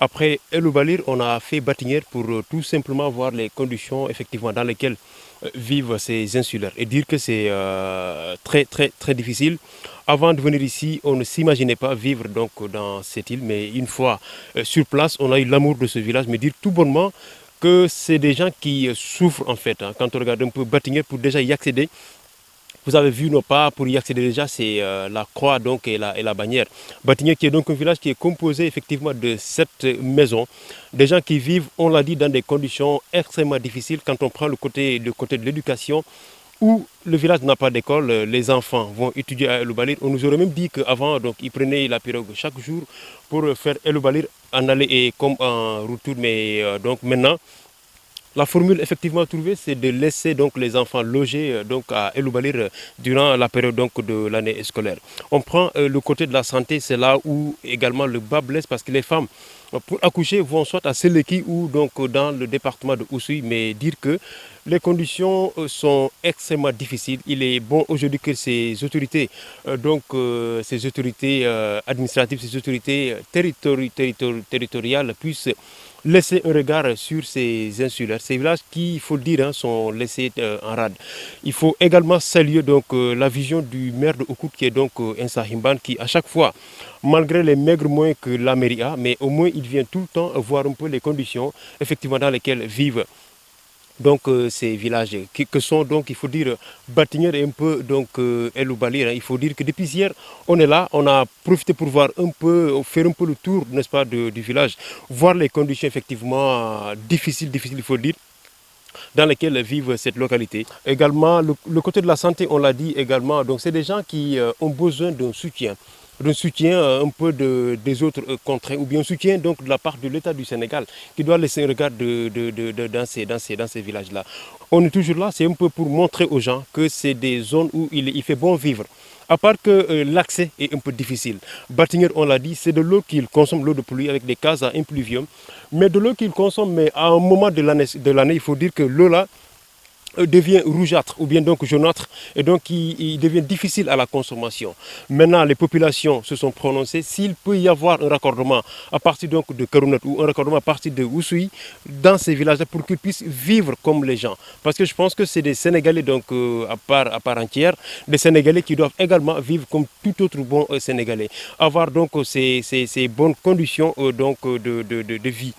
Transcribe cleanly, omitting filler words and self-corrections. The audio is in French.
Après El Obalir, on a fait Batinière pour tout simplement voir les conditions effectivement dans lesquelles vivent ces insulaires et dire que c'est très difficile. Avant de venir ici, on ne s'imaginait pas vivre donc dans cette île, mais une fois sur place, on a eu l'amour de ce village, mais dire tout bonnement que c'est des gens qui souffrent en fait. Hein. Quand on regarde un peu Batinière pour déjà y accéder, vous avez vu nos pas, pour y accéder déjà, c'est la croix donc, et la bannière. Batigné qui est donc un village qui est composé effectivement de 7 maisons. Des gens qui vivent, on l'a dit, dans des conditions extrêmement difficiles quand on prend le côté de l'éducation où le village n'a pas d'école, les enfants vont étudier à El Obalir. On nous aurait même dit qu'avant, donc, ils prenaient la pirogue chaque jour pour faire El Obalir en aller et comme en retour. Mais donc maintenant, la formule effectivement trouvée, c'est de laisser donc les enfants loger donc à El Oubalir durant la période donc de l'année scolaire. On prend le côté de la santé, c'est là où également le bas blesse parce que les femmes pour accoucher vont soit à Seleki ou donc dans le département de Oussouy, mais dire que les conditions sont extrêmement difficiles. Il est bon aujourd'hui que ces autorités, ces autorités administratives, ces autorités territoriales puissent laisser un regard sur ces insulaires, ces villages qui, il faut le dire, hein, sont laissés en rade. Il faut également saluer donc la vision du maire de Oukout qui est donc Insa Himban qui à chaque fois, malgré les maigres moyens que la mairie a, mais au moins il vient tout le temps voir un peu les conditions effectivement dans lesquelles vivent donc ces villages que sont donc il faut dire Batinière et un peu donc El Oubalir. Hein. Il faut dire que depuis hier on est là, on a profité pour voir un peu, faire un peu le tour n'est-ce pas du village, voir les conditions effectivement difficiles il faut dire dans lesquelles vivent cette localité. Également, le côté de la santé, on l'a dit également, donc c'est des gens qui ont besoin d'un soutien un peu des autres contrées, ou bien un soutien donc de la part de l'État du Sénégal, qui doit laisser un regard dans ces villages-là. On est toujours là, c'est un peu pour montrer aux gens que c'est des zones où il fait bon vivre. À part que l'accès est un peu difficile. Batinière, on l'a dit, c'est de l'eau qu'ils consomment, l'eau de pluie avec des cases à impluvium. Mais de l'eau qu'ils consomment, mais à un moment de l'année, il faut dire que l'eau là devient rougeâtre ou bien donc jaunâtre et donc il devient difficile à la consommation. Maintenant, les populations se sont prononcées s'il peut y avoir un raccordement à partir donc de Karounat ou un raccordement à partir de Oussouy dans ces villages pour qu'ils puissent vivre comme les gens. Parce que je pense que c'est des Sénégalais donc à part entière, des Sénégalais qui doivent également vivre comme tout autre bon Sénégalais. Avoir donc ces bonnes conditions de vie.